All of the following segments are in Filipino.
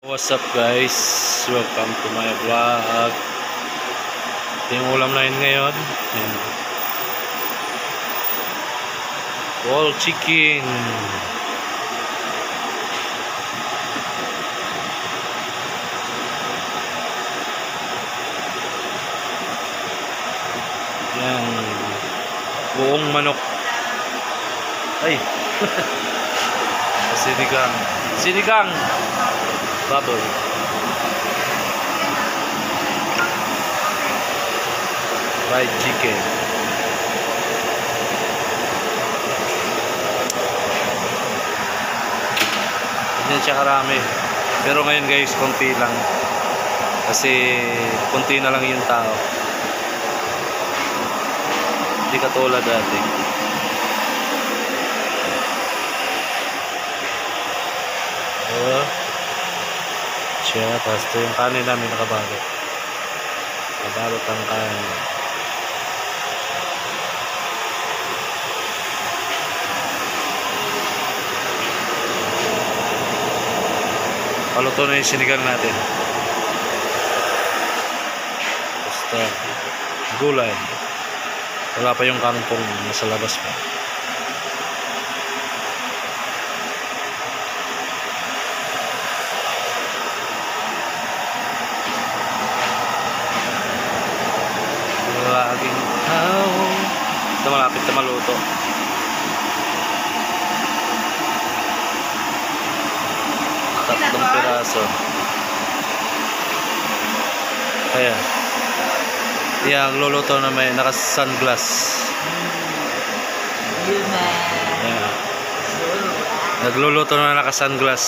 What's up guys? Welcome to my vlog. Ito yung ulam na yun ngayon. Yan. Wall chicken. Yan. Buong manok. Ay. Sinigang. Sinigang. Baboy. Fried chicken. Hindi siya karami. Pero ngayon guys, konti lang. Kasi konti na lang yung tao. Hindi katulad dati. Siya, tapos ito yung kanin namin nakabalot. Nakabalot ang kanin. Paluto na yung sinigang natin. Basta gulay. Wala pa yung kangkong nasa labas pa. Laging ito malapit na maluto. Tatlong piraso. Ayan. Yang luluto na may naka-sunglass. Ayan. Nagluluto na naka-sunglass.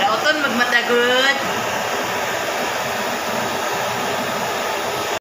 Rauton magmatagot.